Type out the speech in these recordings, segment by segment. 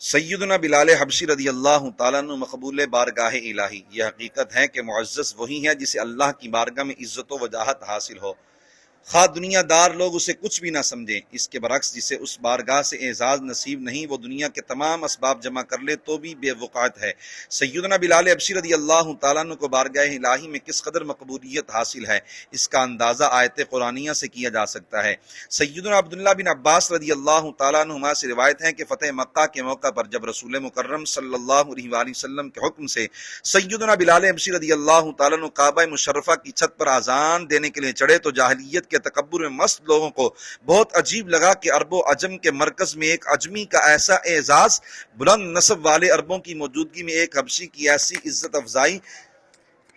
سیدنا بلال حبشی رضی اللہ تعالیٰ عنہ مقبول بارگاہ الہی، یہ حقیقت ہے کہ معزز وہی ہے جسے اللہ کی بارگاہ میں عزت و وجاہت حاصل ہو، خواہ دنیا دار لوگ اسے کچھ بھی نہ سمجھیں۔ اس کے برعکس جسے اس بارگاہ سے اعزاز نصیب نہیں، وہ دنیا کے تمام اسباب جمع کر لے تو بھی بے وقعت ہے۔ سیدنا بلال حبشی رضی اللہ تعالیٰ عنہ کو بارگاہ الہی میں کس قدر مقبولیت حاصل ہے، اس کا اندازہ آیت قرآنیہ سے کیا جا سکتا ہے۔ سیدنا عبداللہ بن عباس رضی اللہ تعالیٰ عنہما سے روایت ہے کہ فتح مکہ کے موقع پر جب رسول مکرم صلی اللہ علیہ وآلہ وسلم کے حکم سے سیدنا بلال حبشی رضی اللہ تعالیٰ عنہ کعبہ مشرفہ کی چھت پر اذان دینے کے لیے چڑھے تو جاہلیت کے تکبر میں مست لوگوں کو بہت عجیب لگا کہ عرب و عجم کے مرکز میں ایک عجمی کا ایسا اعزاز، بلند نسب والے عربوں کی موجودگی میں ایک حبشی کی ایسی عزت افزائی،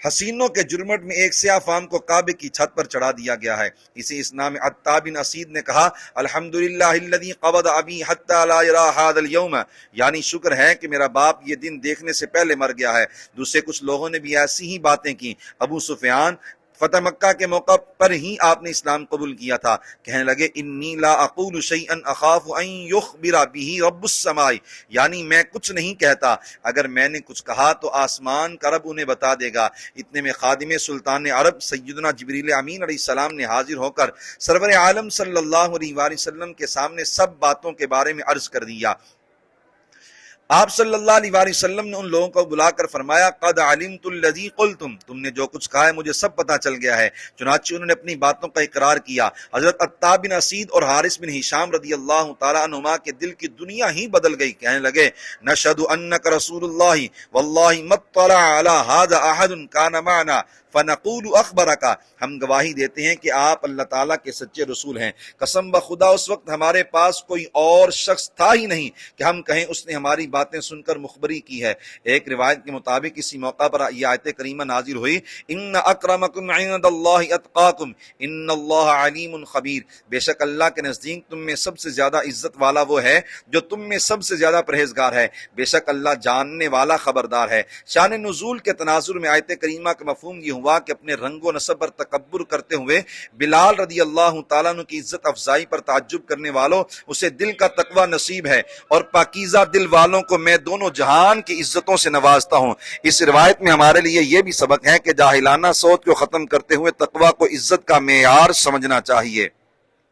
حسینوں کے جرمٹ میں ایک سیاہ فام کو کعبے کی چھت پر چڑھا دیا گیا ہے۔ اسی اسنا میں عطا بن اسید نے کہا، الحمدللہ الذی قبض ابی حتی لا یرا ھذا اليوم، یعنی شکر ہے کہ میرا باپ یہ دن دیکھنے سے پہلے مر گیا ہے۔ دوسرے کچھ لوگوں نے بھی ایسی ہی باتیں کی۔ ابو سفیان فتح مکہ کے موقع پر ہی آپ نے اسلام قبول کیا تھا، کہنے لگے انی لا اقول شیئا اخاف ان یخبر به رب السماء، یعنی میں کچھ نہیں کہتا، اگر میں نے کچھ کہا تو آسمان کا رب انہیں بتا دے گا۔ اتنے میں خادم سلطان عرب سیدنا جبریل امین علیہ السلام نے حاضر ہو کر سرور عالم صلی اللہ علیہ وآلہ وسلم کے سامنے سب باتوں کے بارے میں عرض کر دیا۔ آپ صلی اللہ علیہ وآلہ وسلم نے ان لوگوں کو بلا کر فرمایا، قد علمت الذی قلتم، تم نے جو کچھ کہا ہے مجھے سب پتہ چل گیا ہے۔ چنانچہ انہوں نے اپنی باتوں کا اقرار کیا۔ حضرت عطا بن اسید اور حارث بن ہشام رضی اللہ تعالیٰ عنہما کے دل کی دنیا ہی بدل گئی، کہنے لگے، نشہد انک رسول اللہ واللہ ما اطلع علی ھذا احد کان معنا فنقول اخبرک، ہم گواہی دیتے ہیں کہ آپ اللہ تعالیٰ کے سچے رسول ہیں، قسم بخدا اس وقت ہمارے پاس کوئی اور شخص تھا ہی نہیں کہ ہم کہیں اس نے ہماری باتیں سن کر مخبری کی ہے۔ ایک روایت کے مطابق اسی موقع پر یہ آیت کریمہ نازل ہوئی، ان اکرمکم عند اللہ اتقاکم ان اللہ علیم خبیر، بے شک اللہ کے نزدیک تم میں سب سے زیادہ عزت والا وہ ہے جو تم میں سب سے زیادہ پرہیزگار ہے، بے شک اللہ جاننے والا خبردار ہے۔ شان نزول کے تناظر میں آیت کریمہ کا مفہوم یہ ہوا کہ اپنے رنگ و نسب پر تکبر کرتے ہوئے بلال رضی اللہ تعالیٰ عنہ کی عزت افزائی پر تعجب کرنے والوں، اسے دل کا تقوی نصیب ہے، اور پاکیزہ دل والوں کو میں دونوں جہان کی عزتوں سے نوازتا ہوں۔ اس روایت میں ہمارے لیے یہ بھی سبق ہے کہ جاہلانہ سوچ کو ختم کرتے ہوئے تقوی کو عزت کا معیار سمجھنا چاہیے۔